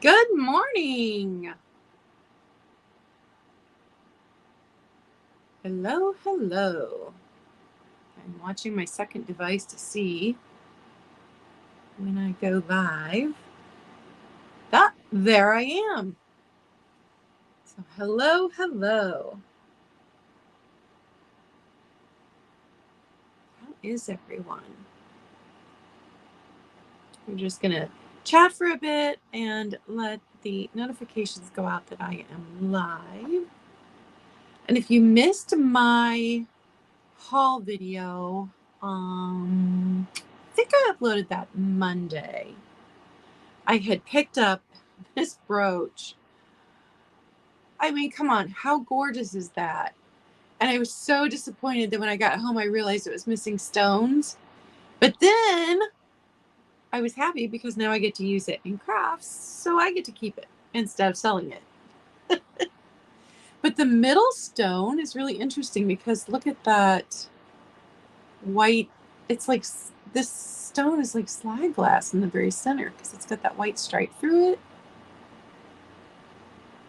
Good morning. Hello, hello. I'm watching my second device to see when I go live. There I am. So hello, hello. How is everyone? We're just going to chat for a bit and let the notifications go out that I am live. And if you missed my haul video, I think I uploaded that Monday. I had picked up this brooch. I mean, come on, how gorgeous is that? And I was so disappointed that when I got home, I realized it was missing stones. But then I was happy because now I get to use it in crafts, so I get to keep it instead of selling it. But the middle stone is really interesting because look at that white. It's like this stone is like slide glass in the very center because it's got that white stripe through it.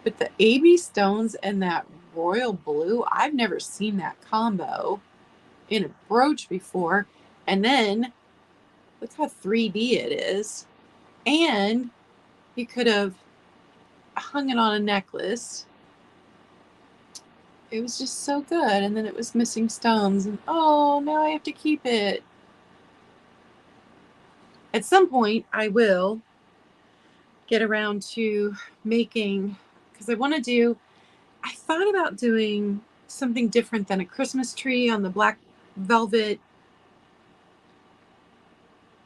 But the AB stones and that royal blue, I've never seen that combo in a brooch before. And then look how 3D it is. And you could have hung it on a necklace. It was just so good. And then it was missing stones. And oh, now I have to keep it. At some point, I will get around to making, because I thought about doing something different than a Christmas tree on the black velvet,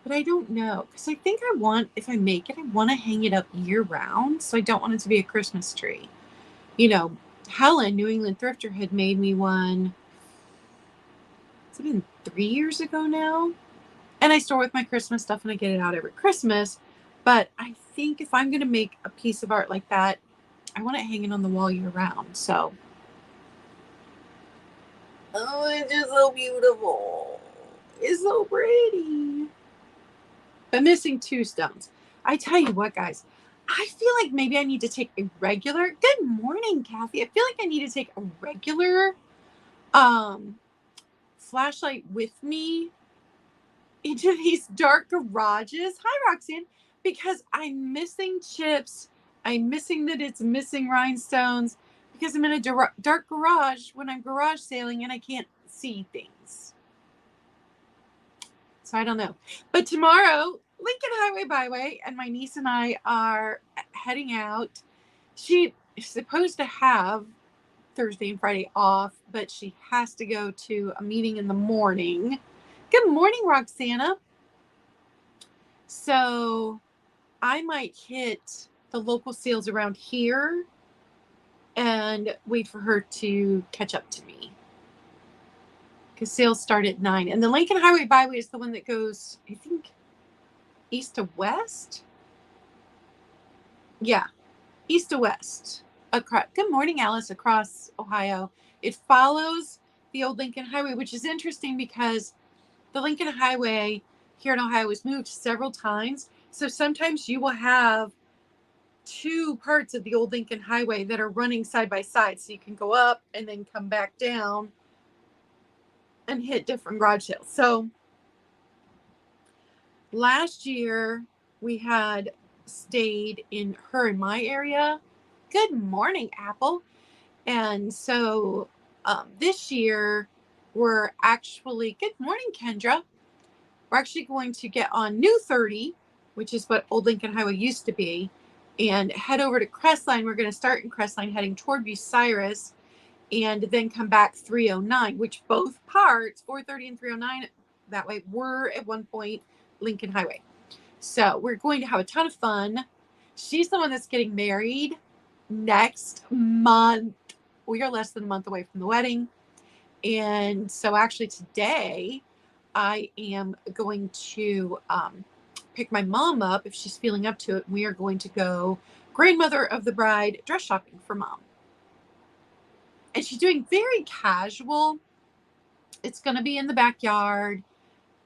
but I don't know because I think if I make it, I want to hang it up year round. So I don't want it to be a Christmas tree. You know, Helen, New England Thrifter, had made me one. It's been 3 years ago now. And I store with my Christmas stuff and I get it out every Christmas. But I think if I'm going to make a piece of art like that, I want it hanging on the wall year round. So, oh, it's just so beautiful. It's so pretty. But missing two stones. I tell you what, guys, I feel like maybe I need to take a regular. Good morning, Kathy. I feel like I need to take a regular flashlight with me into these dark garages. Hi, Roxanne. Because I'm missing chips. I'm missing that it's missing rhinestones because I'm in a dark garage when I'm garage sailing and I can't see things. So I don't know. But tomorrow, Lincoln Highway Byway, and my niece and I are heading out. She is supposed to have Thursday and Friday off, but she has to go to a meeting in the morning. Good morning, Roxana. So I might hit the local sales around here and wait for her to catch up to me. Because sales start at 9. And the Lincoln Highway Byway is the one that goes, I think, east to west. Yeah, east to west. Good morning, Alice, across Ohio. It follows the old Lincoln Highway, which is interesting because the Lincoln Highway here in Ohio was moved several times. So sometimes you will have two parts of the old Lincoln Highway that are running side by side. So you can go up and then come back down and hit different garage sales. So last year we had stayed in my area. Good morning, Apple. And so this year we're actually, good morning, Kendra. We're actually going to get on New 30, which is what Old Lincoln Highway used to be, and head over to Crestline. We're going to start in Crestline heading toward Bucyrus and then come back 309, which both parts, 430 and 309, that way were at one point Lincoln Highway. So we're going to have a ton of fun. She's the one that's getting married next month. We are less than a month away from the wedding. And so actually today I am going to pick my mom up if she's feeling up to it. We are going to go grandmother of the bride dress shopping for mom. And she's doing very casual. It's going to be in the backyard.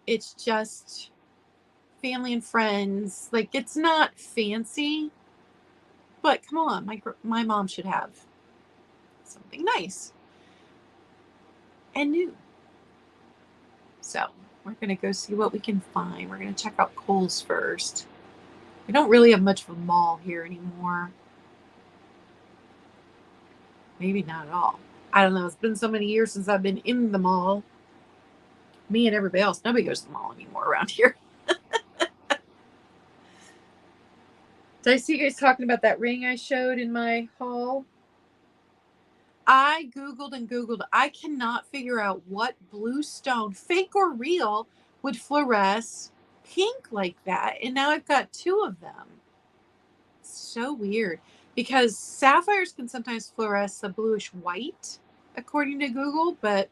It's just family and friends. Like, it's not fancy. But come on, my mom should have something nice and new. So we're going to go see what we can find. We're going to check out Kohl's first. We don't really have much of a mall here anymore. Maybe not at all. I don't know. It's been so many years since I've been in the mall. Me and everybody else, nobody goes to the mall anymore around here. Did I see you guys talking about that ring I showed in my haul? I Googled and Googled. I cannot figure out what blue stone, fake or real, would fluoresce pink like that. And now I've got two of them. So weird. Because sapphires can sometimes fluoresce a bluish white, according to Google, but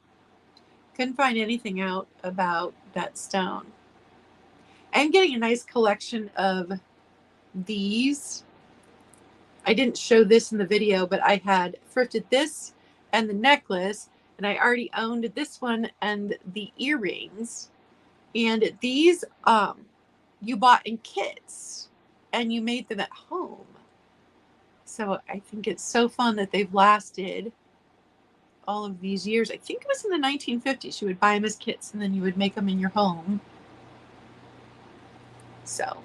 couldn't find anything out about that stone. I'm getting a nice collection of these. I didn't show this in the video, but I had thrifted this and the necklace, and I already owned this one and the earrings. And these you bought in kits and you made them at home. So I think it's so fun that they've lasted all of these years. I think it was in the 1950s. You would buy them as kits and then you would make them in your home. So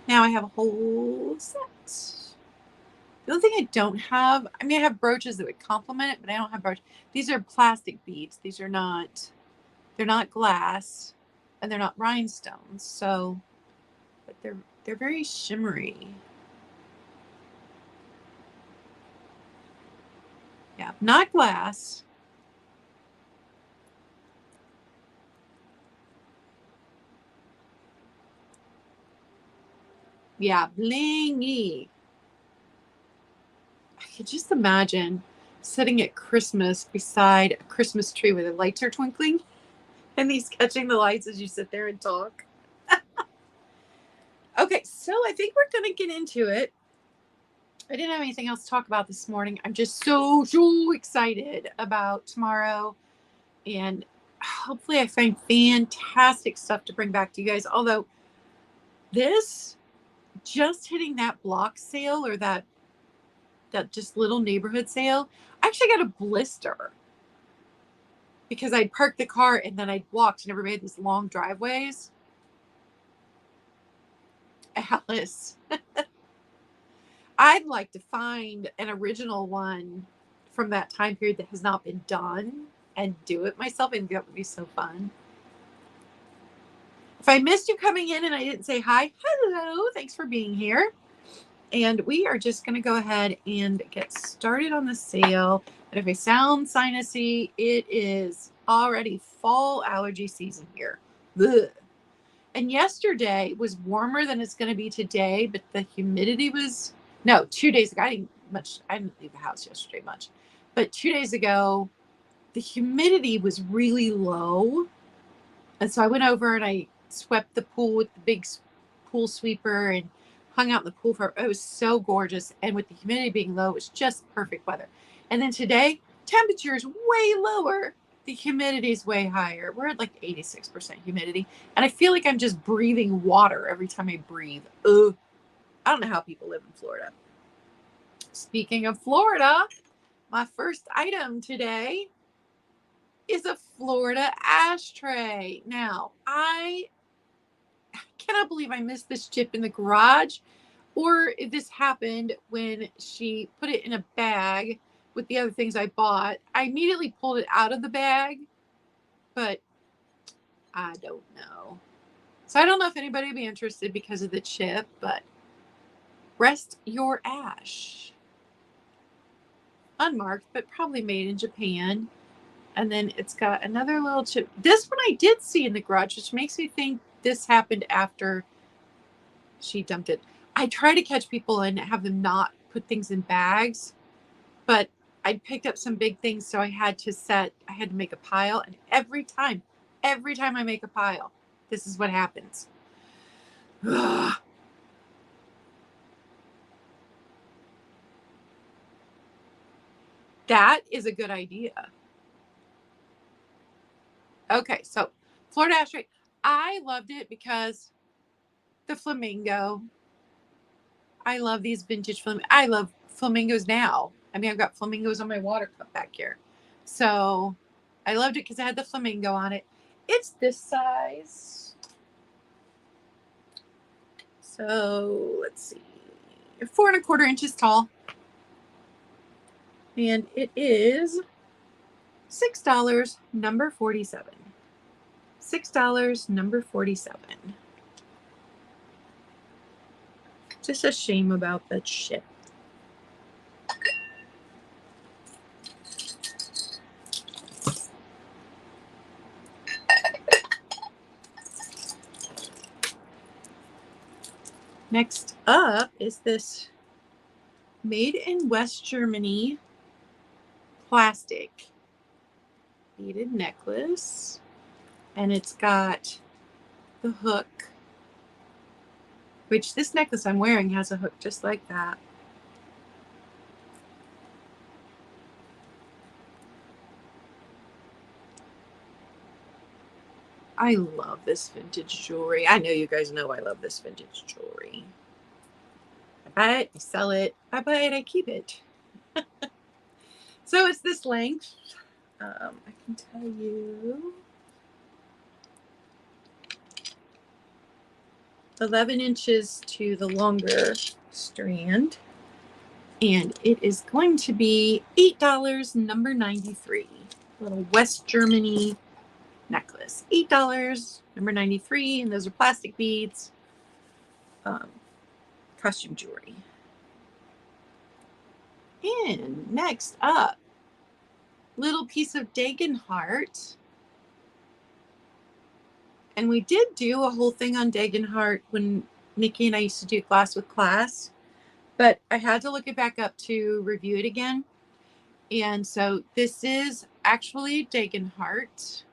now I have a whole set. The only thing I don't have, I mean, I have brooches that would complement it, but I don't have brooches. These are plastic beads. These are not, they're not glass and they're not rhinestones. So, but they're very shimmery. Yeah, not glass. Yeah, blingy. I could just imagine sitting at Christmas beside a Christmas tree where the lights are twinkling and these catching the lights as you sit there and talk. Okay, so I think we're going to get into it. I didn't have anything else to talk about this morning. I'm just so excited about tomorrow. And hopefully I find fantastic stuff to bring back to you guys. Although this, just hitting that block sale or that just little neighborhood sale, I actually got a blister because I'd parked the car and then I'd walked and everybody had these long driveways. Alice, I'd like to find an original one from that time period that has not been done and do it myself. I think that would be so fun. If I missed you coming in and I didn't say hi, hello, thanks for being here. And we are just going to go ahead and get started on the sale. And if I sound sinusy, it is already fall allergy season here. Ugh. And yesterday was warmer than it's going to be today, but the humidity was, no, 2 days ago. I didn't leave the house yesterday much. But 2 days ago, the humidity was really low. And so I went over and I swept the pool with the big pool sweeper and hung out in the pool for, it was so gorgeous. And with the humidity being low, it was just perfect weather. And then today, temperature is way lower. The humidity is way higher. We're at like 86% humidity. And I feel like I'm just breathing water every time I breathe. Ugh. I don't know how people live in Florida. Speaking of Florida, my first item today is a Florida ashtray. Now, I cannot believe I missed this chip in the garage, or if this happened when she put it in a bag with the other things I bought. I immediately pulled it out of the bag, but I don't know. So I don't know if anybody would be interested because of the chip, but rest your ash. Unmarked, but probably made in Japan. And then it's got another little chip. This one I did see in the garage, which makes me think this happened after she dumped it. I try to catch people and have them not put things in bags, but I picked up some big things, so I had to make a pile. And every time I make a pile, this is what happens. Ugh. That is a good idea. Okay, so Florida ashtray. I loved it because the flamingo. I love these vintage flamingos. I love flamingos now. I mean, I've got flamingos on my water cup back here. So I loved it because it had the flamingo on it. It's this size. So let's see. 4¼ inches tall. And it is $6, number 47. $6, number 47. Just a shame about that shit. Next up is this made in West Germany plastic beaded necklace. And it's got the hook, which this necklace I'm wearing has a hook just like that. I love this vintage jewelry. I know you guys know I love this vintage jewelry. I buy it, I sell it. I buy it, I keep it. So it's this length. I can tell you 11 inches to the longer strand. And it is going to be $8, number 93. Little West Germany necklace. $8, number 93. And those are plastic beads. Costume jewelry. And next up, little piece of Dagenhart. And we did do a whole thing on Dagenhart when Nikki and I used to do Glass with Class. But I had to look it back up to review it again. And so this is actually Dagenhart.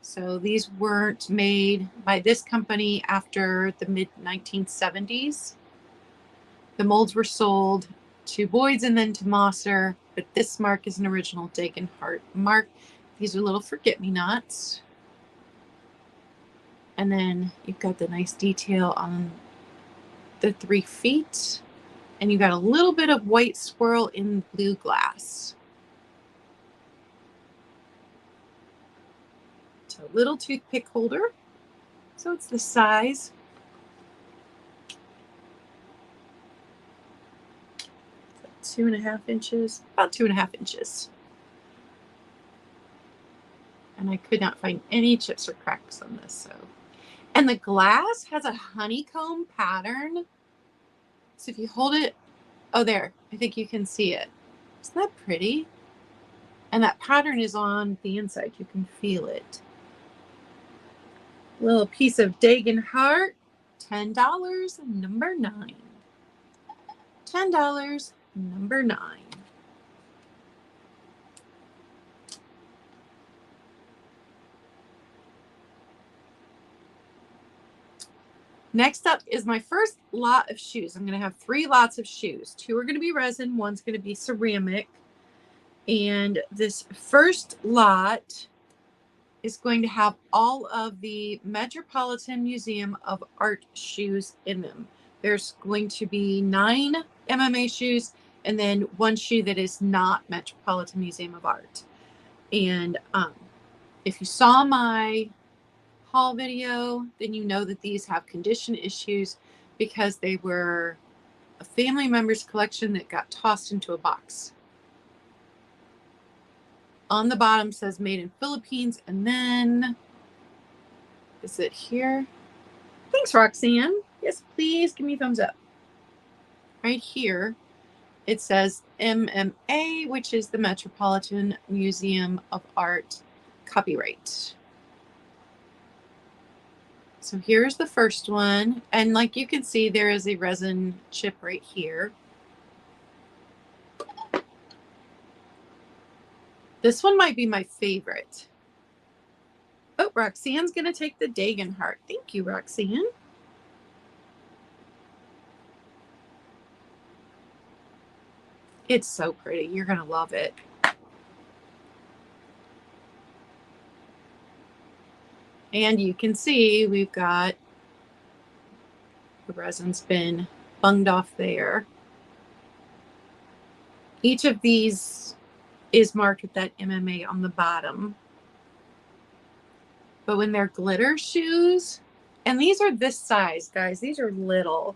So these weren't made by this company after the mid-1970s. The molds were sold to Boyd's and then to Mosser, but this mark is an original Dagenhart mark. These are little forget-me-nots. And then you've got the nice detail on the 3 feet. And you've got a little bit of white swirl in blue glass. It's a little toothpick holder. So it's the size. So 2½ inches, about 2½ inches. And I could not find any chips or cracks on this. So, and the glass has a honeycomb pattern. So if you hold it, oh, there, I think you can see it. Isn't that pretty? And that pattern is on the inside. You can feel it. Little piece of Dagenhart, $10, number 9. $10, number 9. Next up is my first lot of shoes. I'm going to have 3 lots of shoes. 2 are going to be resin. 1's going to be ceramic. And this first lot is going to have all of the Metropolitan Museum of Art shoes in them. There's going to be 9 MMA shoes and then 1 shoe that is not Metropolitan Museum of Art. And if you saw my haul video, then you know that these have condition issues because they were a family member's collection that got tossed into a box. On the bottom says made in Philippines, and then is it here? Thanks, Roxanne. Yes, please give me a thumbs up. Right here it says MMA, which is the Metropolitan Museum of Art copyright. So here's the first one. And like you can see, there is a resin chip right here. This one might be my favorite. Oh, Roxanne's going to take the Dagenhart. Thank you, Roxanne. It's so pretty. You're going to love it. And you can see we've got The resin's been bunged off there. Each of these is marked with that MMA on the bottom. But when they're glitter shoes, and these are this size, guys, these are little.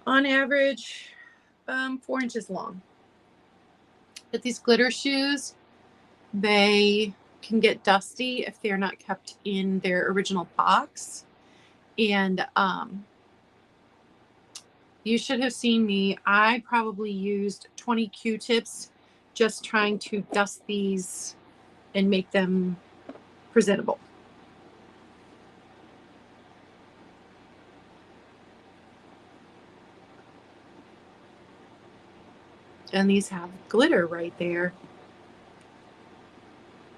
On average, 4 inches long. But these glitter shoes, they can get dusty if they're not kept in their original box. And you should have seen me. I probably used 20 Q-tips just trying to dust these and make them presentable. And these have glitter right there.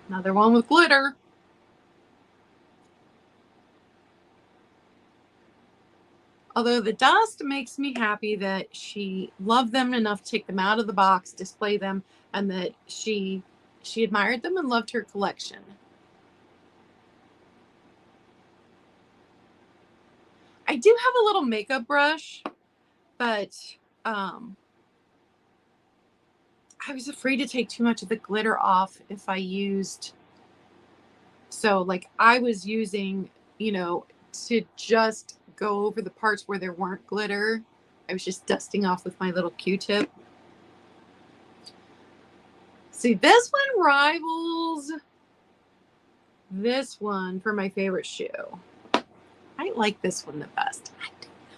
Another one with glitter. Although the dust makes me happy that she loved them enough to take them out of the box, display them, and that she admired them and loved her collection. I do have a little makeup brush, but I was afraid to take too much of the glitter off if I used. So like I was using, to just go over the parts where there weren't glitter. I was just dusting off with my little Q-tip. See, this one rivals this one for my favorite shoe. I like this one the best. I don't know.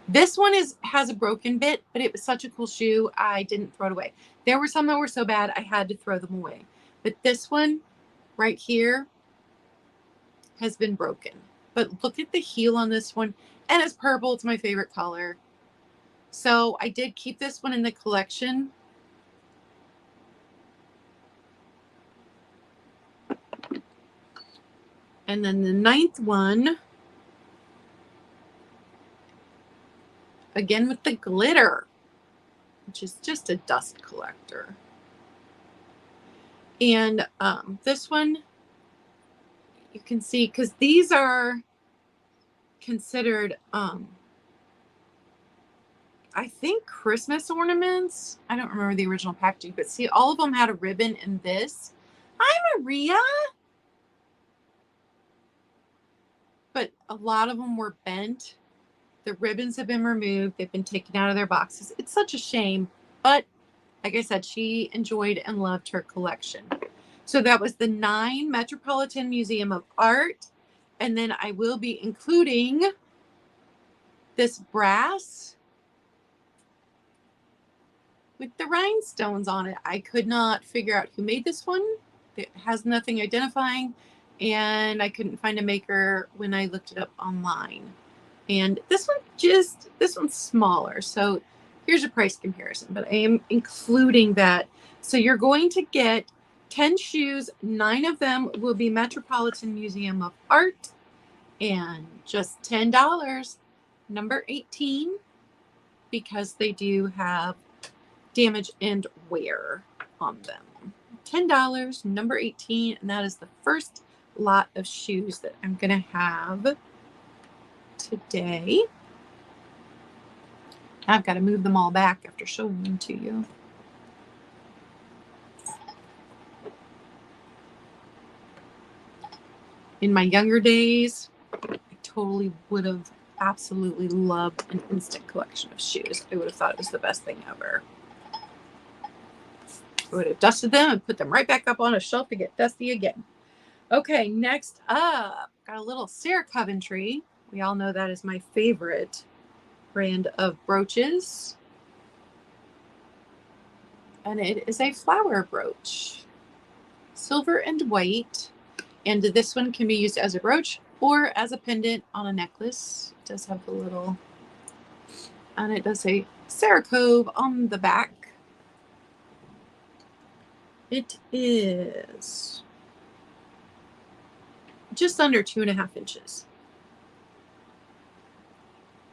This one has a broken bit, but it was such a cool shoe, I didn't throw it away. There were some that were so bad, I had to throw them away. But this one right here has been broken. But look at the heel on this one. And it's purple. It's my favorite color. So I did keep this one in the collection. And then the 9th one, again with the glitter, which is just a dust collector. And this one, you can see, because these are considered, I think, Christmas ornaments. I don't remember the original packaging, but see, all of them had a ribbon in this. Hi, Maria. But a lot of them were bent. The ribbons have been removed. They've been taken out of their boxes. It's such a shame. But like I said, she enjoyed and loved her collection. So that was the 9 Metropolitan Museum of Art. And then I will be including this brass with the rhinestones on it. I could not figure out who made this one. It has nothing identifying. And I couldn't find a maker when I looked it up online. And this one's smaller. So here's a price comparison, but I am including that. So you're going to get 10 shoes. 9 of them will be Metropolitan Museum of Art, and just $10, number 18, because they do have damage and wear on them. $10, number 18, and that is the first lot of shoes that I'm going to have today. I've got to move them all back after showing them to you. In my younger days, I totally would have absolutely loved an instant collection of shoes. I would have thought it was the best thing ever. I would have dusted them and put them right back up on a shelf to get dusty again. Okay, next up, got a little Sarah Coventry. We all know that is my favorite brand of brooches. And it is a flower brooch. Silver and white. And this one can be used as a brooch or as a pendant on a necklace. It does have a little, and it does say Sarah Cove on the back. It is just under 2.5 inches.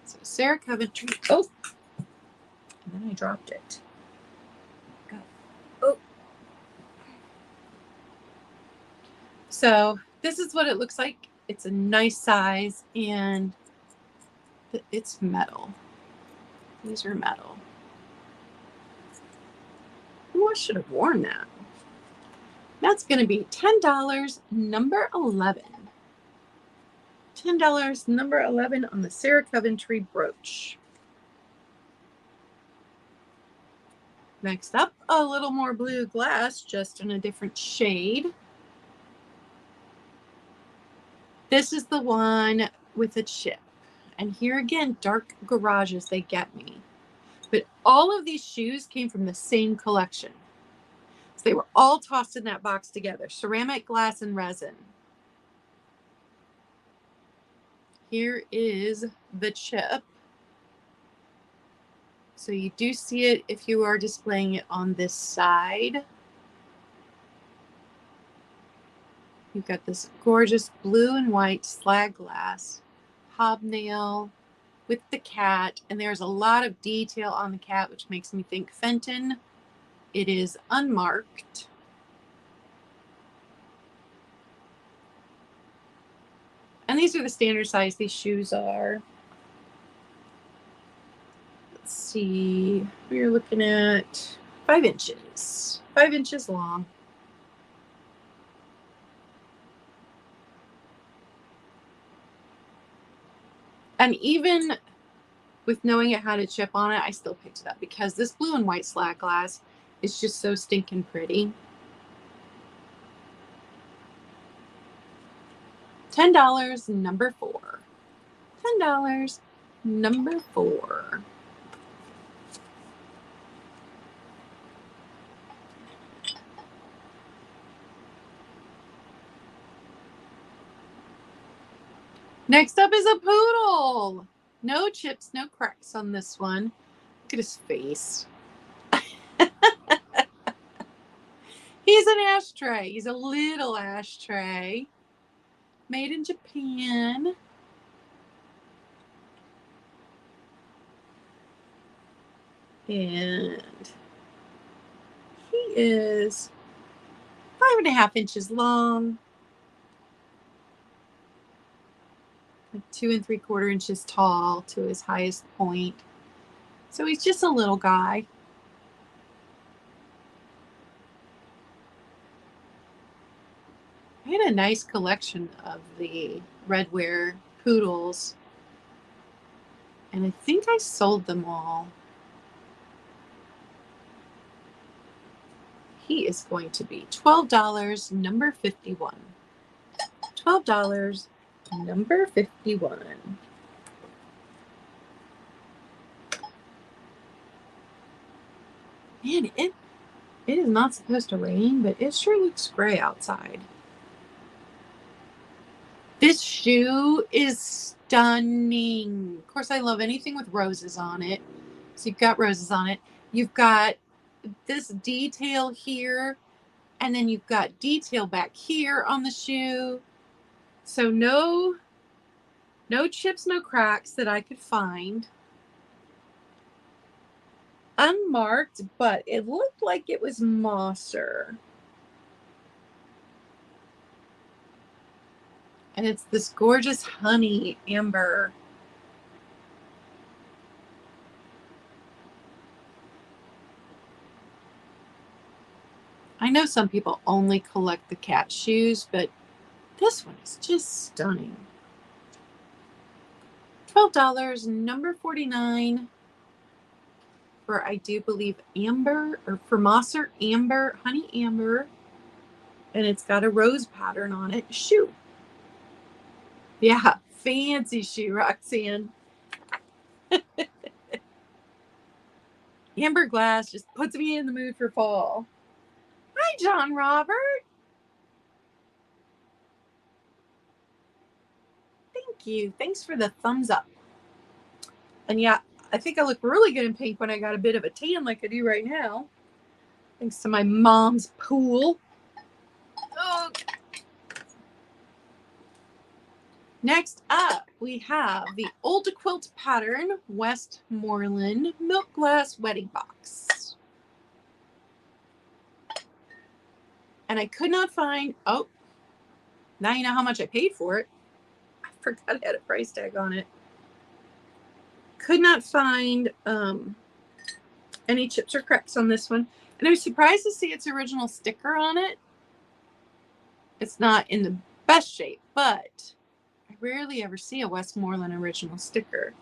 So Sarah Coventry. Oh, and then I dropped it. Go. Oh. So this is what it looks like It's a nice size, and it's metal. These are metal. Oh, I should have worn that. That's going to be $10, number 11. $10, number 11 on the Sarah Coventry brooch. Next up, a little more blue glass, just in a different shade. This is the one with a chip. And here again, dark garages, they get me. But all of these shoes came from the same collection. So they were all tossed in that box together. Ceramic, glass, and resin. Here is the chip. So you do see it if you are displaying it on this side. You've got this gorgeous blue and white slag glass hobnail with the cat, and there's a lot of detail on the cat, which makes me think Fenton. It is unmarked. And these are the standard size these shoes are. Let's see, we're looking at 5 inches. 5 inches long. And even with knowing it had a chip on it, I still picked it up because this blue and white slag glass is just so stinking pretty. $10, number 4. $10, number 4. Next up is a poodle. No chips, no cracks on this one. Look at his face. He's an ashtray. He's a little ashtray. Made in Japan. And he is 5.5 inches long. 2 3/4 inches tall to his highest point. So he's just a little guy. I had a nice collection of the redware poodles, and I think I sold them all. He is going to be $12, number 51. $12, number 51. Man, it is not supposed to rain, but it sure looks gray outside. This shoe is stunning. Of course, I love anything with roses on it. So you've got roses on it. You've got this detail here, and then you've got detail back here on the shoe. So no chips, no cracks that I could find. Unmarked, but it looked like it was Mosser. And it's this gorgeous honey amber. I know some people only collect the cat shoes, but this one is just stunning. $12, number 49. For, I do believe, amber, or for Mosser amber, honey amber. And it's got a rose pattern on it. Shoe. Yeah, fancy shoe, Roxanne. Amber glass just puts me in the mood for fall. Hi, John Robert. Thank you. Thanks for the thumbs up. And yeah, I think I look really good in pink when I got a bit of a tan like I do right now. Thanks to my mom's pool. Okay. Next up, we have the Old Quilt Pattern Westmoreland Milk Glass Wedding Box. And I could not find, oh, now you know how much I paid for it. forgot it had a price tag on it. Could not find any chips or cracks on this one. And I was surprised to see its original sticker on it. It's not in the best shape, but I rarely ever see a Westmoreland original sticker.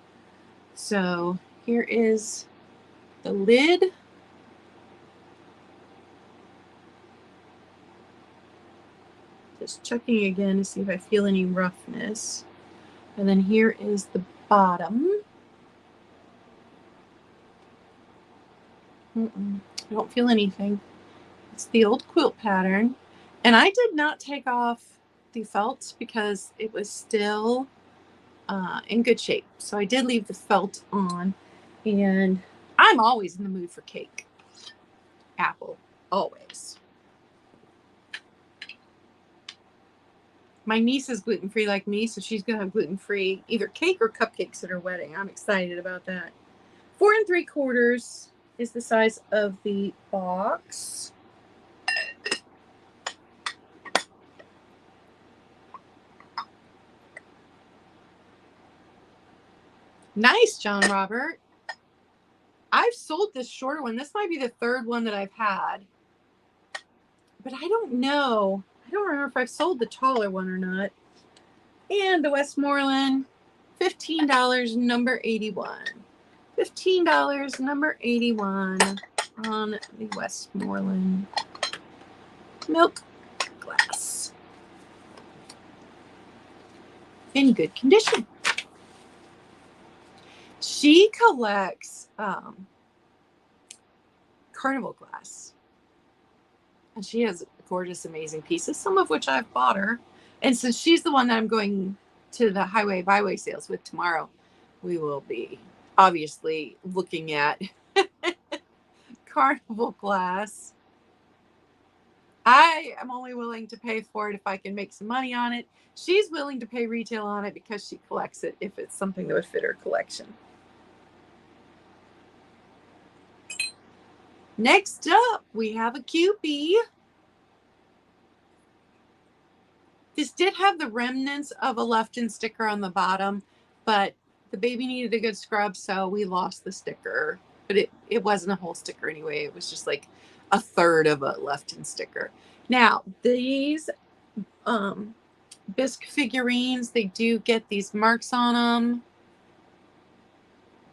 So here is the lid. Just checking again to see if I feel any roughness. And then here is the bottom. I don't feel anything. It's the old quilt pattern. And I did not take off the felt because it was still in good shape. So I did leave the felt on. And I'm always in the mood for cake. Apple, always. My niece is gluten-free like me, so she's going to have gluten-free either cake or cupcakes at her wedding. I'm excited about that. 4 3/4 is the size of the box. Nice, John Robert. I've sold this shorter one. This might be the 3rd one that I've had. But I don't know. I don't remember if I've sold the taller one or not. And the Westmoreland, $15, number 81. $15, number 81 on the Westmoreland milk glass. In good condition. She collects carnival glass. And she has gorgeous, amazing pieces, some of which I've bought her. And since she's the one that I'm going to the highway byway sales with tomorrow, we will be obviously looking at carnival glass. I am only willing to pay for it if I can make some money on it. She's willing to pay retail on it because she collects it if it's something that would fit her collection. Next up, we have a Kewpie. This did have the remnants of a left-in sticker on the bottom, but the baby needed a good scrub, so we lost the sticker. But it wasn't a whole sticker anyway. It was just like a 1/3 of a left-in sticker. Now, these bisque figurines, they do get these marks on them.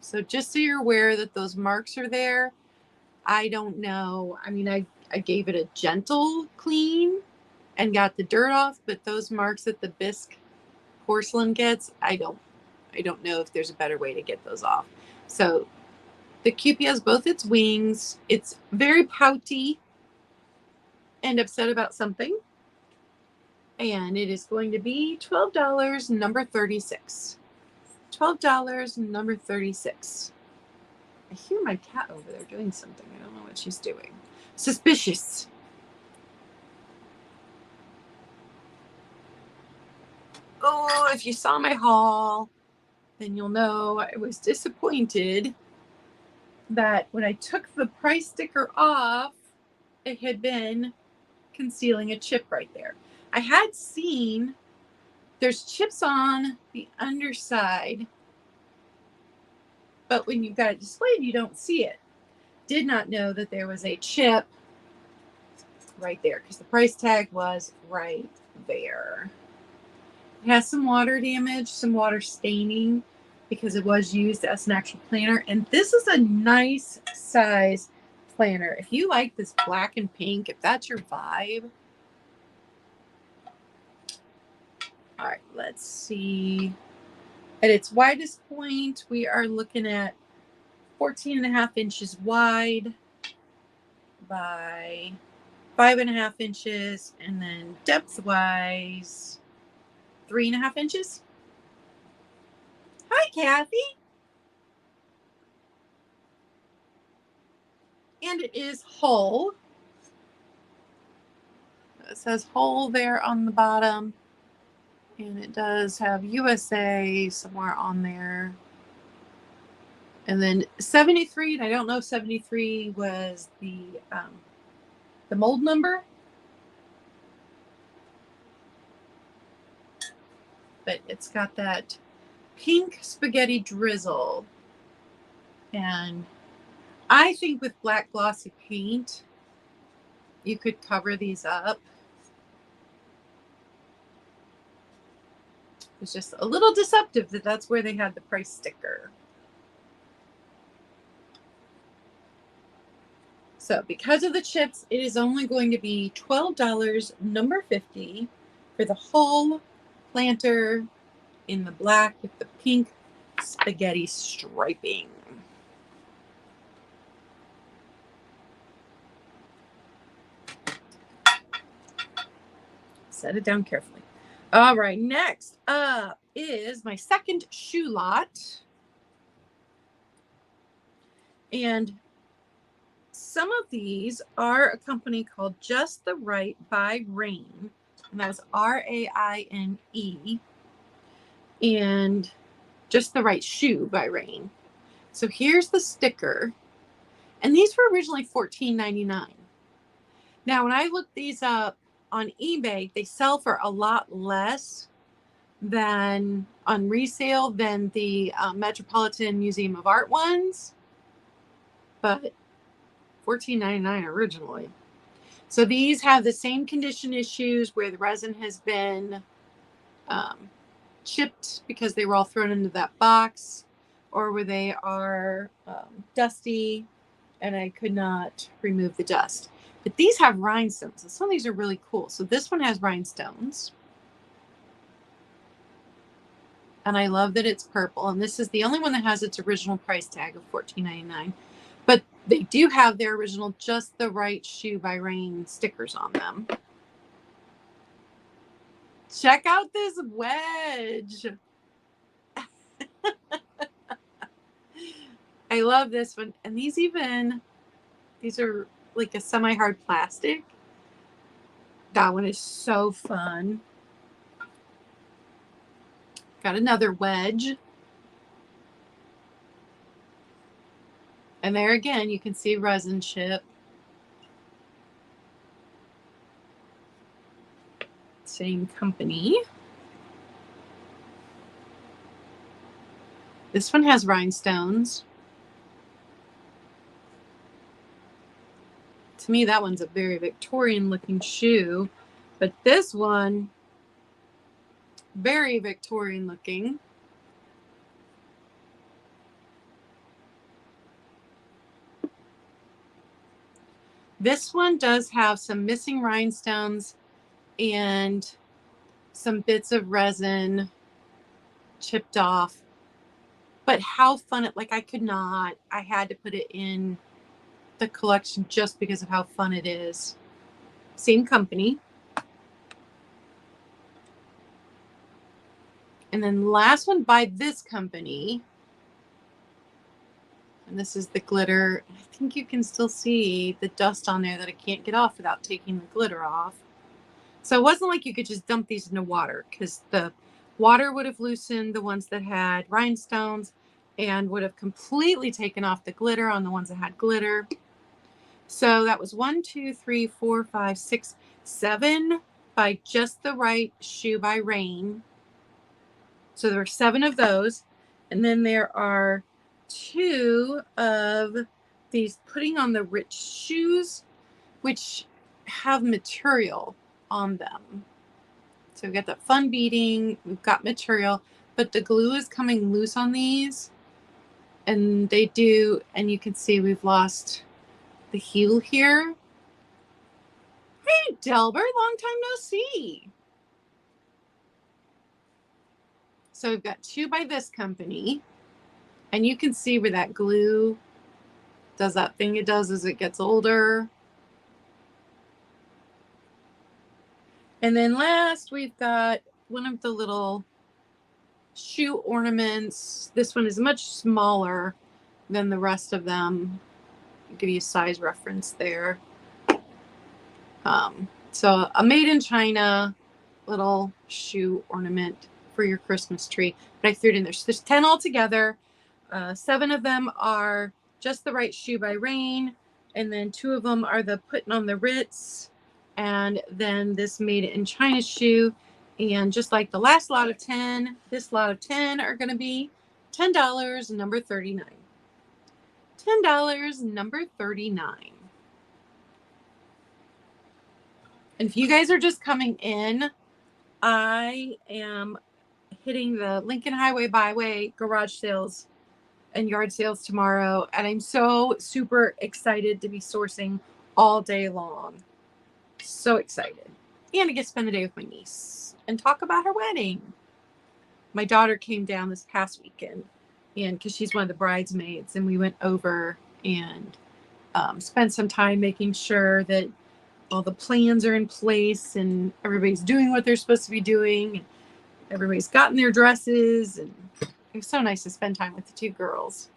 So just so you're aware that those marks are there. I don't know. I mean, I gave it a gentle clean and got the dirt off, but those marks that the bisque porcelain gets, I don't know if there's a better way to get those off. So the Kewpie has both its wings. It's very pouty and upset about something. And it is going to be $12, number 36. $12, number 36. I hear my cat over there doing something. I don't know what she's doing. Suspicious. Oh, if you saw my haul, then you'll know I was disappointed that when I took the price sticker off, it had been concealing a chip right there. I had seen there's chips on the underside, but when you've got it displayed, you don't see it. Did not know that there was a chip right there because the price tag was right there. It has some water damage, some water staining because it was used as an actual planner. And this is a nice size planner. If you like this black and pink, if that's your vibe. All right, let's see. At its widest point, we are looking at 14.5 inches wide by 5.5 inches, and then depth-wise, 3.5 inches. Hi, Kathy. And it is whole. It says whole there on the bottom. And it does have USA somewhere on there. And then 73, and I don't know if 73 was the mold number. but it's got that pink spaghetti drizzle. And I think with black glossy paint, you could cover these up. It's just a little deceptive that that's where they had the price sticker. So because of the chips, it is only going to be $12, number 50, for the whole planter in the black with the pink spaghetti striping. Set it down carefully. All right, next up is my second shoe lot. And some of these are a company called Just the Right by Rain. And that was R-A-I-N-E. And Just the Right Shoe by Rain. So here's the sticker. And these were originally $14.99. Now, when I looked these up on eBay, they sell for a lot less than on resale than the Metropolitan Museum of Art ones. But $14.99 originally. So these have the same condition issues where the resin has been chipped because they were all thrown into that box, or where they are dusty and I could not remove the dust. But these have rhinestones, and some of these are really cool. So this one has rhinestones. And I love that it's purple. And this is the only one that has its original price tag of $14.99. But they do have their original Just the Right Shoe by Rain stickers on them. Check out this wedge. I love this one. And these are like a semi-hard plastic. That one is so fun. Got another wedge. And there again, you can see resin chip. Same company. This one has rhinestones. To me, that one's a very Victorian looking shoe. But this one, very Victorian looking. This one does have some missing rhinestones and some bits of resin chipped off. But how fun it, like I had to put it in the collection just because of how fun it is. Same company. And then last one by this company. And this is the glitter. I think you can still see the dust on there that I can't get off without taking the glitter off. So it wasn't like you could just dump these into water, because the water would have loosened the ones that had rhinestones and would have completely taken off the glitter on the ones that had glitter. So that was 1, 2, 3, 4, 5, 6, 7 by Just the Right Shoe by Rain. So there were 7 of those. And then there are 2 of these putting on the rich shoes, which have material on them. So we've got the fun beading, we've got material, but the glue is coming loose on these. And they do, and you can see we've lost the heel here. Hey, Delbert, long time no see. So we've got 2 by this company. And you can see where that glue does that thing it does as it gets older. And then last, we've got one of the little shoe ornaments. This one is much smaller than the rest of them. I'll give you a size reference there. So a made in China little shoe ornament for your Christmas tree. But I threw it in there. So there's 10 altogether. 7 of them are Just the Right Shoe by Rain. And then 2 of them are the Putting on the Ritz. And then this made in China shoe. And just like the last lot of 10, this lot of 10 are going to be $10, number 39. $10, number 39. And if you guys are just coming in, I am hitting the Lincoln Highway Byway garage sales and yard sales tomorrow. And I'm so super excited to be sourcing all day long. So excited. And to get to spend the day with my niece and talk about her wedding. My daughter came down this past weekend, and because she's one of the bridesmaids, and we went over and spent some time making sure that all the plans are in place and everybody's doing what they're supposed to be doing. And everybody's gotten their dresses, and it was so nice to spend time with the two girls.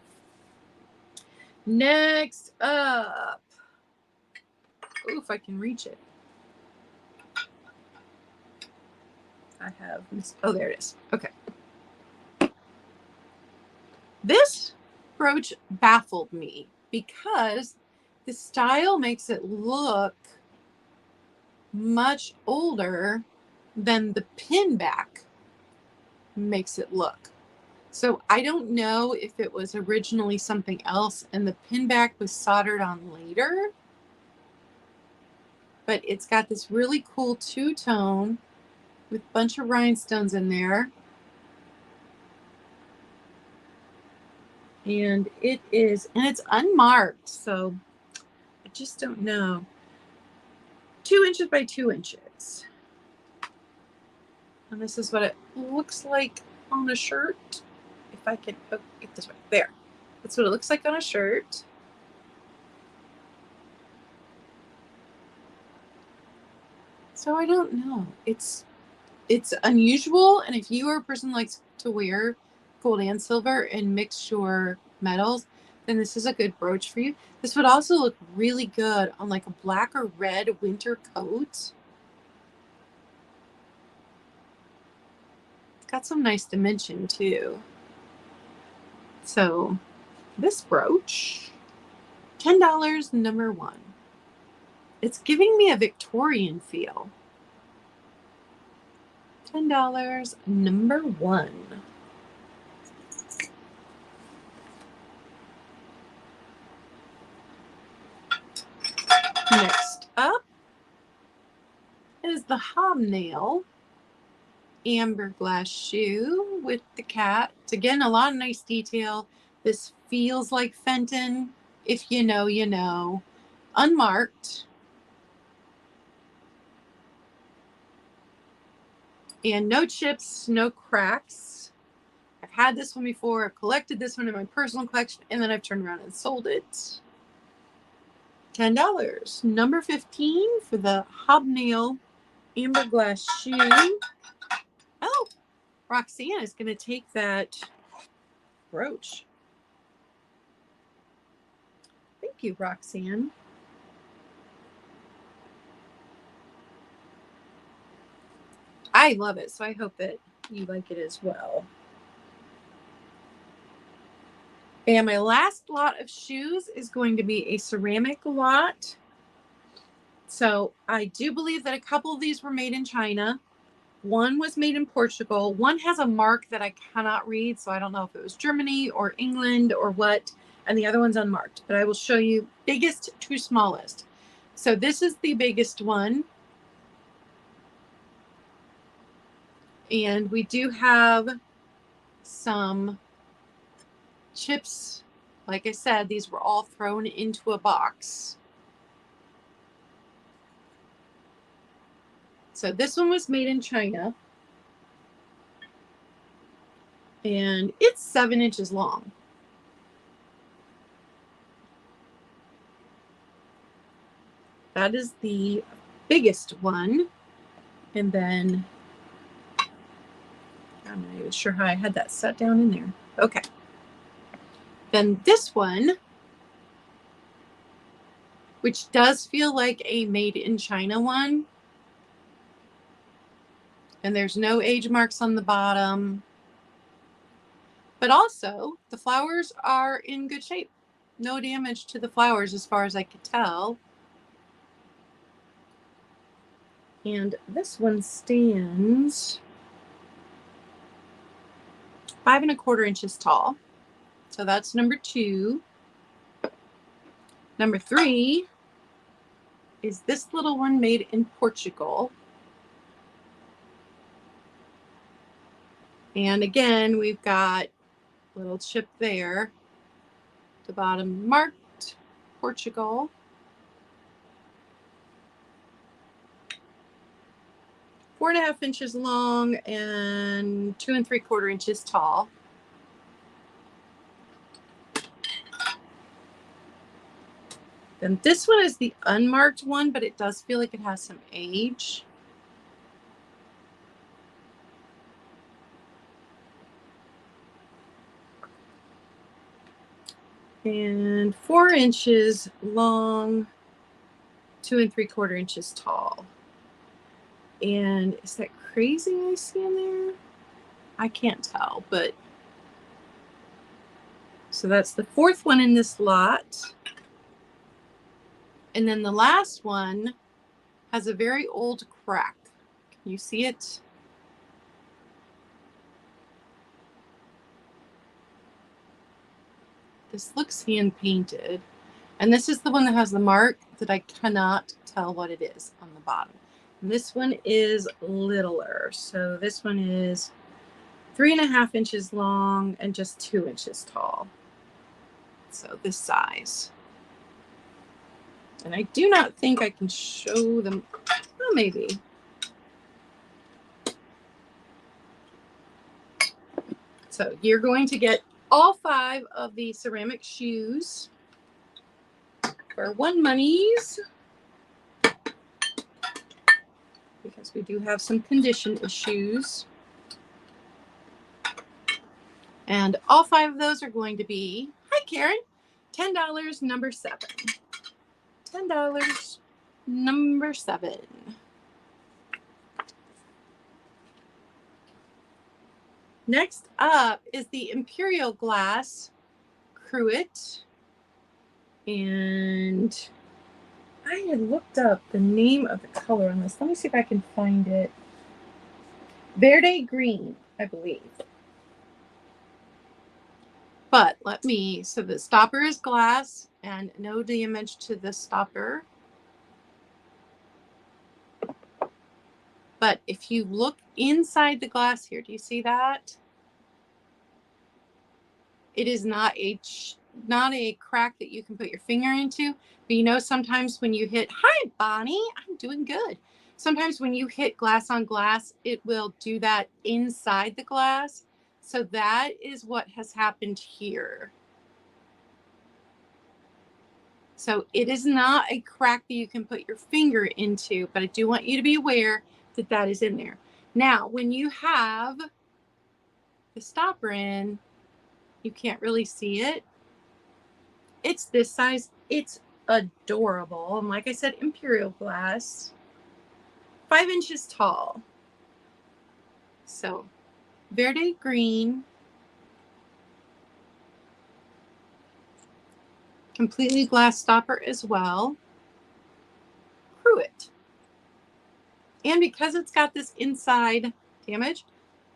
Next up, oh, if I can reach it. I have, oh, there it is. Okay. This brooch baffled me because the style makes it look much older than the pin back makes it look. So I don't know if it was originally something else and the pin back was soldered on later, but it's got this really cool two-tone with a bunch of rhinestones in there. And it's unmarked, so I just don't know. 2 inches by 2 inches. And this is what it looks like on a shirt. If I can, oh, get this way. There. That's what it looks like on a shirt. So I don't know. It's unusual, and if you are a person who likes to wear gold and silver and mix your metals, then this is a good brooch for you. This would also look really good on like a black or red winter coat. It's got some nice dimension too. So this brooch, $10, number 1. It's giving me a Victorian feel. $10, number 1. Next up is the hobnail amber glass shoe with the cat. Again, a lot of nice detail. This feels like Fenton. If you know, you know. Unmarked. And no chips, no cracks. I've had this one before. I've collected this one in my personal collection, and then I've turned around and sold it. $10. Number 15 for the hobnail amber glass shoe. Oh, Roxanne is going to take that brooch. Thank you, Roxanne. I love it, so I hope that you like it as well. And my last lot of shoes is going to be a ceramic lot. So I do believe that a couple of these were made in China. One was made in Portugal. One has a mark that I cannot read, so I don't know if it was Germany or England or what. And the other one's unmarked. But I will show you biggest to smallest. So this is the biggest one. And we do have some chips. Like I said, these were all thrown into a box. So this one was made in China. And it's 7 inches long. That is the biggest one. And then I'm not even sure how I had that set down in there. Okay. Then this one, which does feel like a made in China one. And there's no age marks on the bottom. But also, the flowers are in good shape. No damage to the flowers as far as I could tell. And this one stands 5 1/4 inches tall. So that's number 2. Number 3 is this little one made in Portugal. And again, we've got a little chip there. The bottom marked Portugal. 4 1/2 inches long and 2 3/4 inches tall. Then this one is the unmarked one, but it does feel like it has some age. And 4 inches long, 2 3/4 inches tall. And is that crazy I see in there? I can't tell, but so that's the 4th one in this lot. And then the last one has a very old crack. Can you see it? This looks hand painted. And this is the one that has the mark that I cannot tell what it is on the bottom. And this one is littler. So this one is 3 1/2 inches long and just 2 inches tall. So this size. And I do not think I can show them. Well, maybe. So you're going to get all 5 of the ceramic shoes for 1 monies, because we do have some condition issues. And all 5 of those are going to be, hi Karen, $10, number 7. $10, number 7. Next up is the Imperial Glass Cruet. And I had looked up the name of the color on this. Let me see if I can find it. Verde green, I believe. But so the stopper is glass and no damage to the stopper. But if you look inside the glass here, do you see that? It is not a crack that you can put your finger into. But you know, sometimes when you hit, hi Bonnie, I'm doing good. Sometimes when you hit glass on glass, it will do that inside the glass. So that is what has happened here. So it is not a crack that you can put your finger into, but I do want you to be aware that that is in there. Now, when you have the stopper in, you can't really see it. It's this size. It's adorable. And like I said, Imperial glass, 5 inches tall. So Verde green, completely glass stopper as well. Cruet. And because it's got this inside damage,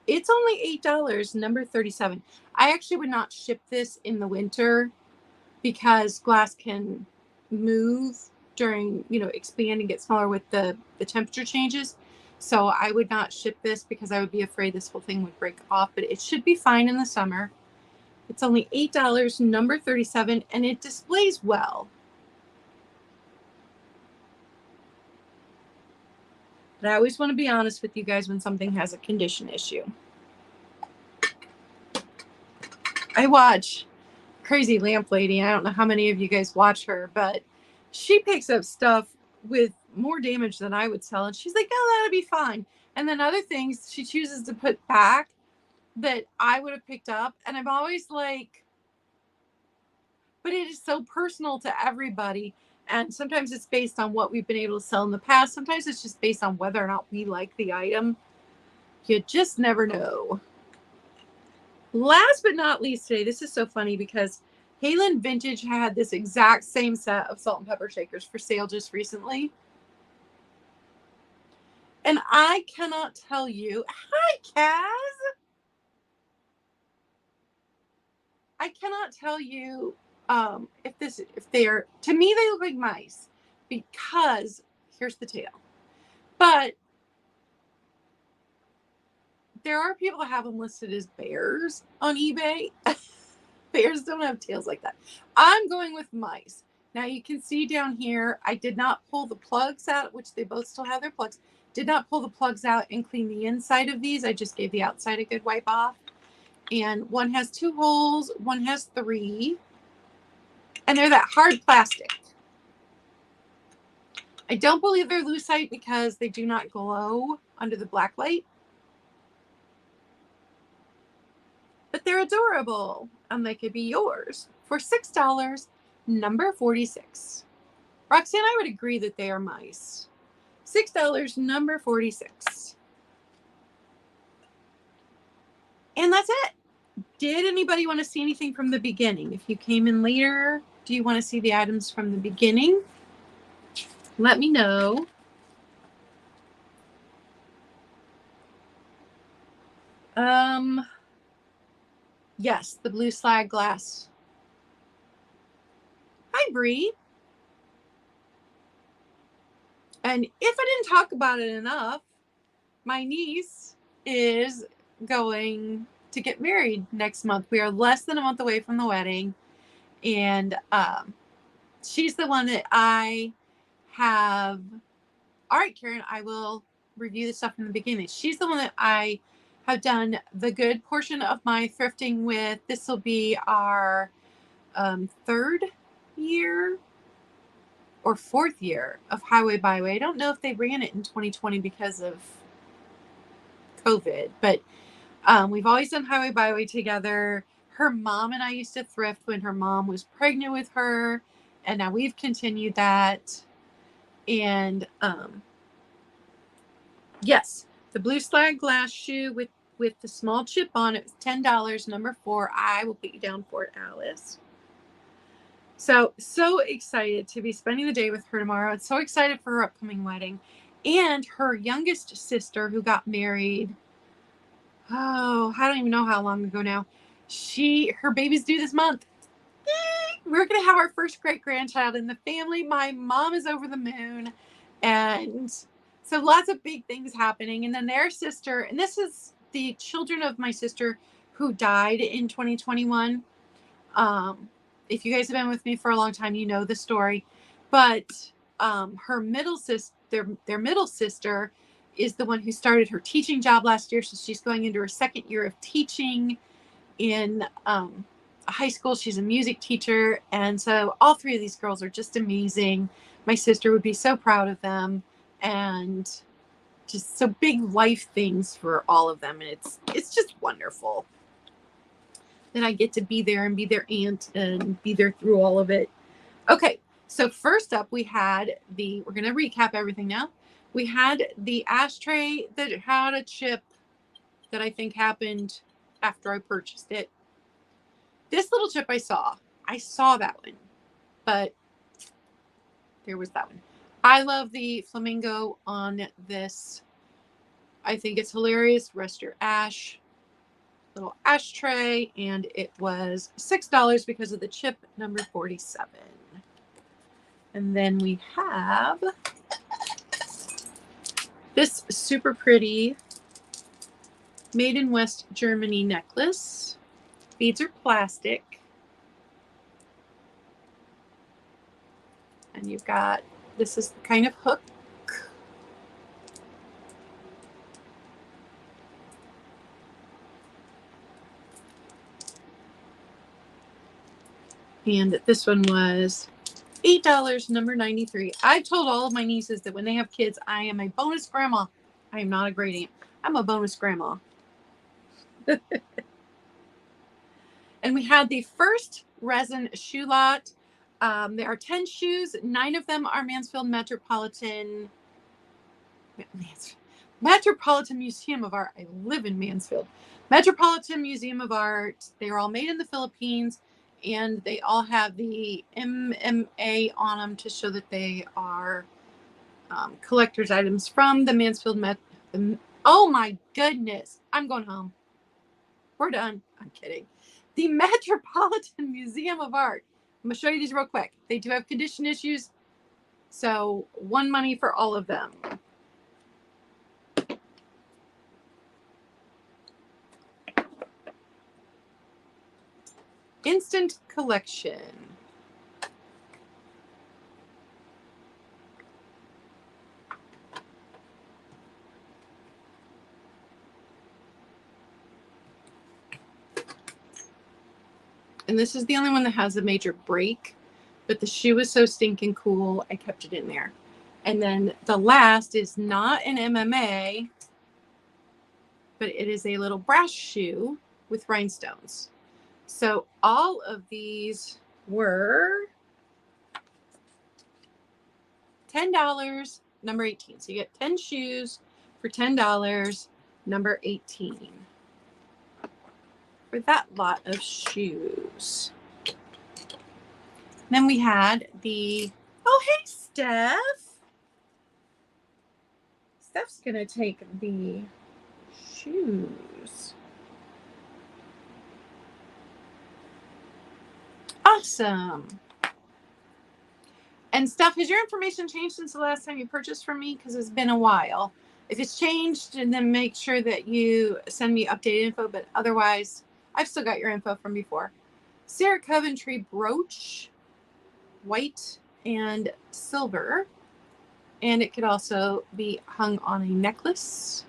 it's only $8, number 37. I actually would not ship this in the winter because glass can move during, expand and get smaller with the temperature changes. So I would not ship this because I would be afraid this whole thing would break off, but it should be fine in the summer. It's only $8, number 37, and it displays well. But I always want to be honest with you guys when something has a condition issue. I watch Crazy Lamp Lady. I don't know how many of you guys watch her, but she picks up stuff with more damage than I would sell. And she's like, oh, that'll be fine. And then other things she chooses to put back that I would have picked up. And I'm always like, but it is so personal to everybody. And sometimes it's based on what we've been able to sell in the past. Sometimes it's just based on whether or not we like the item. You just never know. Last but not least today, this is so funny because Halen Vintage had this exact same set of salt and pepper shakers for sale just recently. And I cannot tell you, hi, Kaz. I cannot tell you if they're, to me, they look like mice because here's the tail. But there are people that have them listed as bears on eBay. Bears don't have tails like that. I'm going with mice. Now you can see down here, I did not pull the plugs out, which they both still have their plugs. Did not pull the plugs out and clean the inside of these. I just gave the outside a good wipe off. And one has 2 holes, one has 3. And they're that hard plastic. I don't believe they're lucite because they do not glow under the black light. But they're adorable, and they could be yours for $6, number 46. Roxanne, I would agree that they are mice. $6, number 46. And that's it. Did anybody want to see anything from the beginning? If you came in later, do you want to see the items from the beginning? Let me know. Yes, the blue slag glass. Hi, Bree. And if I didn't talk about it enough, my niece is going to get married next month. We are less than a month away from the wedding. And she's the one that I have. All right, Karen, I will review the stuff from the beginning. She's the one that I have done the good portion of my thrifting with. This will be our 3rd year or 4th year of Highway Byway. I don't know if they ran it in 2020 because of COVID, but we've always done Highway Byway together. Her mom and I used to thrift when her mom was pregnant with her, and now we've continued that. And yes, the blue slag glass shoe with the small chip on it was $10, number 4. I will put you down for it, Alice. So excited to be spending the day with her tomorrow. And so excited for her upcoming wedding. And her youngest sister who got married, I don't even know how long ago now. Her baby's due this month. We're going to have our first great-grandchild in the family. My mom is over the moon. And so lots of big things happening. And then their sister, and this is the children of my sister who died in 2021. If you guys have been with me for a long time, you know the story. But her middle sister, their middle sister, is the one who started her teaching job last year. So she's going into her 2nd year of teaching in a high school. She's a music teacher. And so all 3 of these girls are just amazing. My sister would be so proud of them. And just so big life things for all of them. And it's just wonderful that I get to be there and be their aunt and be there through all of it. Okay, so first up we had we're going to recap everything now. We had the ashtray that had a chip that I think happened after I purchased it. This little chip I saw that one, but there was that one. I love the flamingo on this. I think it's hilarious. Rest your ash. Little ashtray, and it was $6 because of the chip, number 47. And then we have this super pretty made in West Germany necklace. Beads are plastic. And you've got, this is the kind of hook. And this one was $8, number 93. I've told all of my nieces that when they have kids, I am a bonus grandma. I am not a great aunt. I'm a bonus grandma. And we had the first resin shoe lot. There are 10 shoes. 9 of them are Mansfield Metropolitan Museum of Art. I live in Mansfield. Metropolitan Museum of Art. They are all made in the Philippines, and they all have the MMA on them to show that they are collector's items from the Mansfield oh my goodness. I'm going home. We're done. I'm kidding. The Metropolitan Museum of Art. I'm going to show you these real quick. They do have condition issues, so one money for all of them. Instant collection. And this is the only one that has a major break, but the shoe was so stinking cool, I kept it in there. And then the last is not an MMA, but it is a little brass shoe with rhinestones. So all of these were $10, number 18. So you get 10 shoes for $10, number 18. For that lot of shoes. Then we had the, oh, hey, Steph. Steph's going to take the shoes. Awesome. And Steph, has your information changed since the last time you purchased from me? Because it's been a while. If it's changed, then make sure that you send me updated info. But otherwise, I've still got your info from before. Sarah Coventry brooch, white and silver. And it could also be hung on a necklace.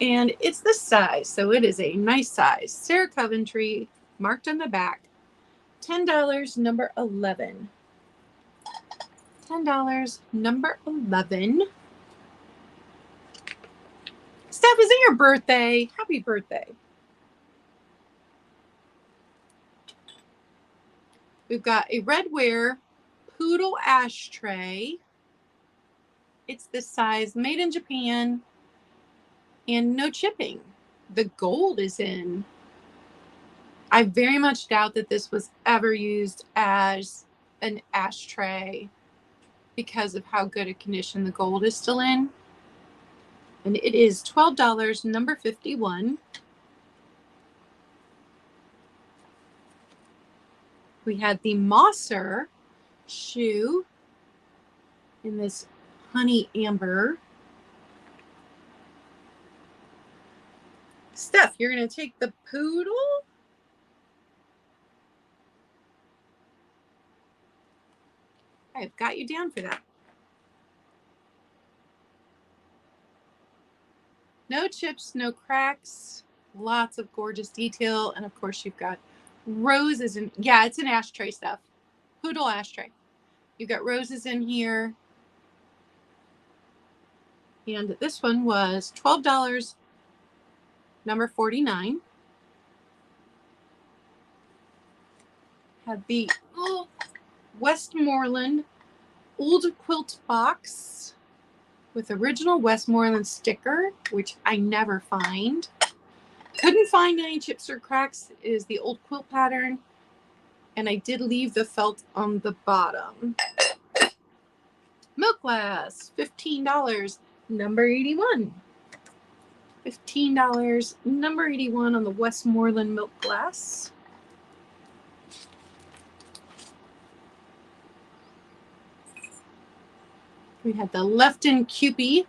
And it's this size, so it is a nice size. Sarah Coventry, marked on the back. $10, number 11. $10, number 11. Steph, is it your birthday? Happy birthday. We've got a redware poodle ashtray. It's this size, made in Japan, and no chipping. The gold is in. I very much doubt that this was ever used as an ashtray because of how good a condition the gold is still in. And it is $12, number 51. We had the Mosser shoe in this honey amber. Steph, you're going to take the poodle? I've got you down for that. No chips, no cracks, lots of gorgeous detail. And of course, you've got roses. And yeah, it's an ashtray stuff. Poodle ashtray. You've got roses in here. And this one was $12, number 49. Had the Westmoreland old quilt box with original Westmoreland sticker, which I never find. Couldn't find any chips or cracks. It is the old quilt pattern. And I did leave the felt on the bottom. Milk glass, $15, number 81. $15, number 81 on the Westmoreland milk glass. We had the Lefton Cupie.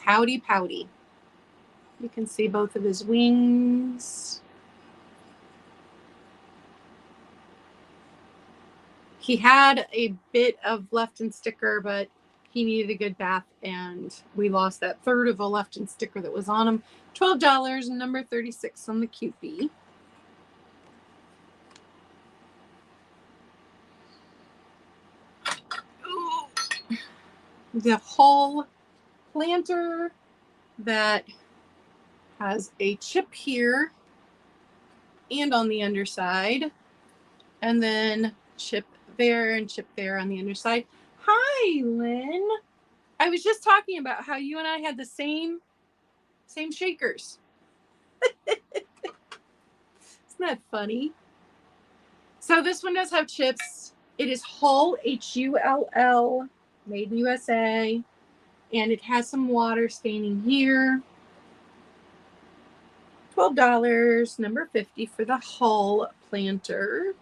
Howdy Pouty. You can see both of his wings. He had a bit of Lefton sticker, but he needed a good bath, and we lost that third of a Lefton sticker that was on him. $12, number 36 on the Cupie. The whole planter that has a chip here and on the underside, and then chip there and chip there on the underside. Hi, Lynn. I was just talking about how you and I had the same shakers. Isn't that funny? So this one does have chips. It is Hull, Hull, made in USA. And it has some water staining here. $12, number 50 for the Hull planter.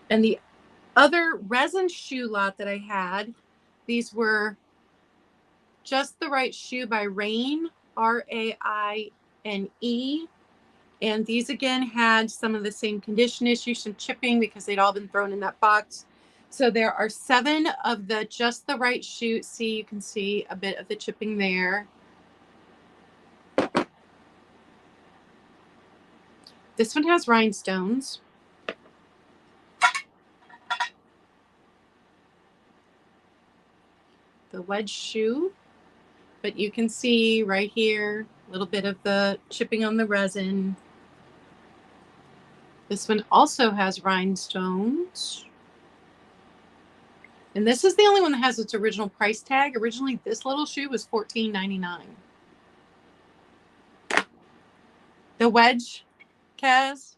And the other resin shoe lot that I had, these were Just the Right Shoe by Raine, Raine. And these again had some of the same condition issues, some chipping because they'd all been thrown in that box. So there are 7 of the Just the Right Shoe. See, you can see a bit of the chipping there. This one has rhinestones. The wedge shoe, but you can see right here a little bit of the chipping on the resin. This one also has rhinestones. And this is the only one that has its original price tag. Originally, this little shoe was $14.99. The wedge, Kaz,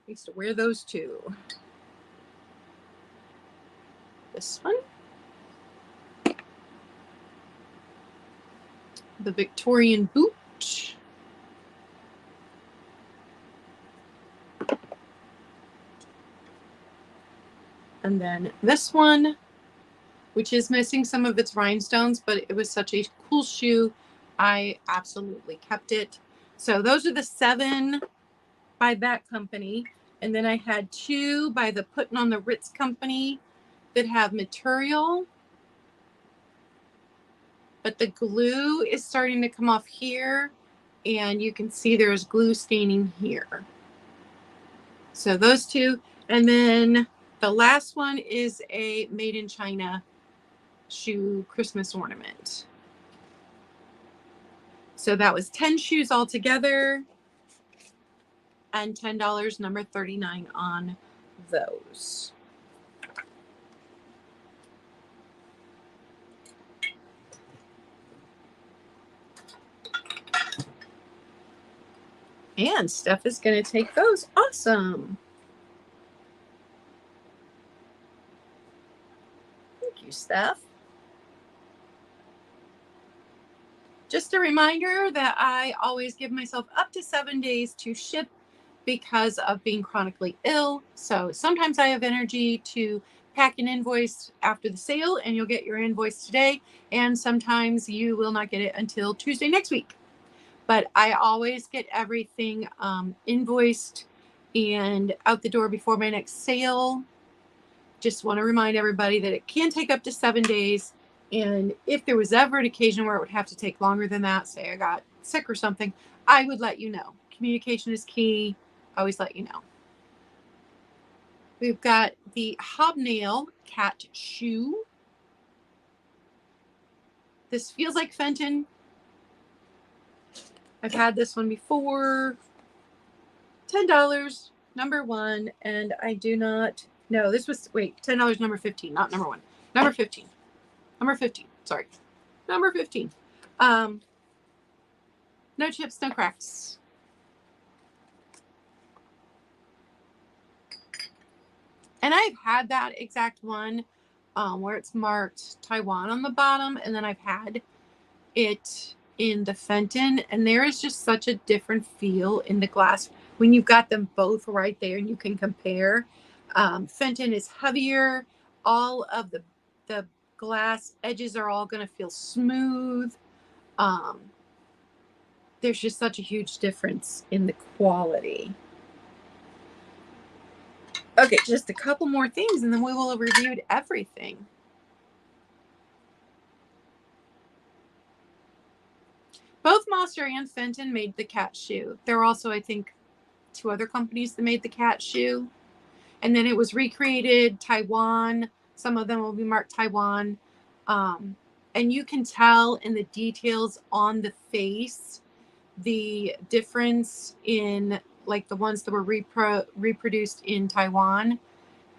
I used to wear those too. This one. The Victorian boot. And then this one, which is missing some of its rhinestones, but it was such a cool shoe. I absolutely kept it. So those are the 7 by that company. And then I had 2 by the Puttin' on the Ritz company that have material. But the glue is starting to come off here. And you can see there's glue staining here. So those 2. And then the last one is a made in China shoe Christmas ornament. So that was 10 shoes altogether and $10, number 39 on those. And Steph is going to take those. Awesome. Thank you, Steph. Just a reminder that I always give myself up to 7 days to ship because of being chronically ill. So sometimes I have energy to pack an invoice after the sale and you'll get your invoice today. And sometimes you will not get it until Tuesday next week. But I always get everything invoiced and out the door before my next sale. Just want to remind everybody that it can take up to 7 days. And if there was ever an occasion where it would have to take longer than that, say I got sick or something, I would let you know. Communication is key. Always let you know. We've got the hobnail cat shoe. This feels like Fenton. I've had this one before. $10, number 1, and I do not know. This was, wait, $10, number 15, not number 1. Number 15. Number 15, sorry. Number 15. No chips, no cracks. And I've had that exact one where it's marked Taiwan on the bottom, and then I've had it in the Fenton, and there is just such a different feel in the glass when you've got them both right there and you can compare. Fenton is heavier. All of the glass edges are all going to feel smooth. There's just such a huge difference in the quality. Okay, just a couple more things and then we will have reviewed everything. Both Monster and Fenton made the cat shoe. There were also, I think, 2 other companies that made the cat shoe. And then it was recreated Taiwan. Some of them will be marked Taiwan. And you can tell in the details on the face the difference in like the ones that were reproduced in Taiwan.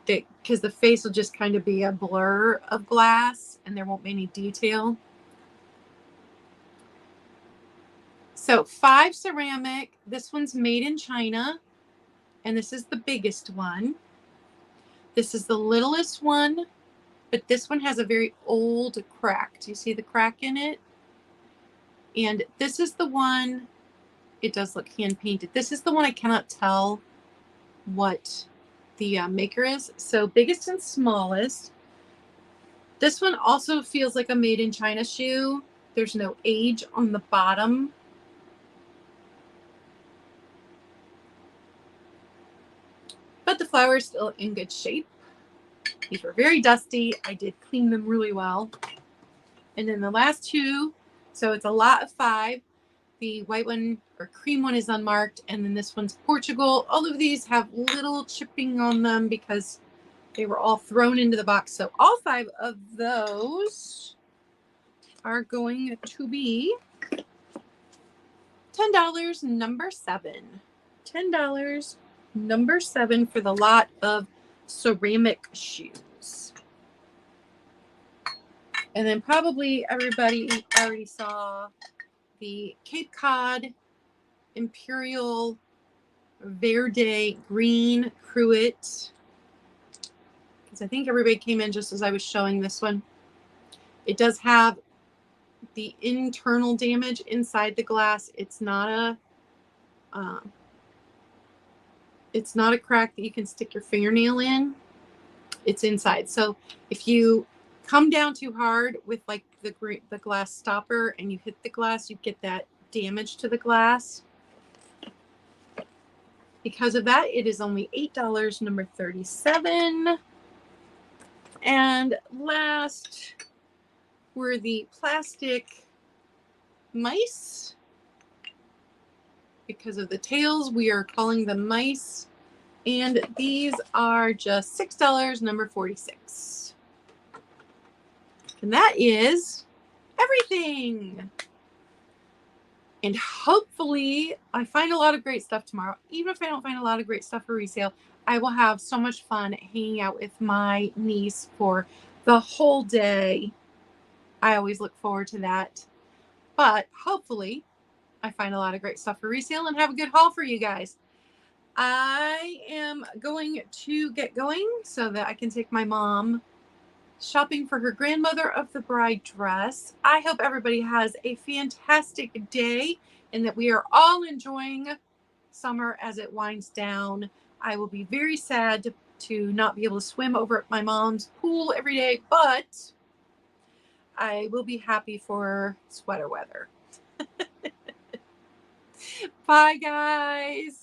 Because the face will just kind of be a blur of glass and there won't be any detail. So 5 ceramic. This one's made in China. And this is the biggest one. This is the littlest one. But this one has a very old crack. Do you see the crack in it? And this is the one, it does look hand painted. This is the one I cannot tell what the maker is. So biggest and smallest. This one also feels like a made in China shoe. There's no age on the bottom. But the flower is still in good shape. These were very dusty. I did clean them really well. And then the last two, so it's a lot of 5. The white one or cream one is unmarked, and then this one's Portugal. All of these have little chipping on them because they were all thrown into the box. So all 5 of those are going to be $10, number 7. $10, number 7 for the lot of ceramic shoes. And then probably everybody already saw the Cape Cod Imperial Verde Green Cruet, because I think everybody came in just as I was showing this one. It does have the internal damage inside the glass. It's not a crack that you can stick your fingernail in. It's inside. So if you come down too hard with like the glass stopper and you hit the glass, you get that damage to the glass. Because of that, it is only $8, number 37. And last were the plastic mice. Because of the tails, we are calling them mice. And these are just $6, number 46. And that is everything. And hopefully I find a lot of great stuff tomorrow. Even if I don't find a lot of great stuff for resale, I will have so much fun hanging out with my niece for the whole day. I always look forward to that. But hopefully I find a lot of great stuff for resale and have a good haul for you guys. I am going to get going so that I can take my mom shopping for her grandmother of the bride dress. I hope everybody has a fantastic day and that we are all enjoying summer as it winds down. I will be very sad to not be able to swim over at my mom's pool every day, but I will be happy for sweater weather. Bye, guys.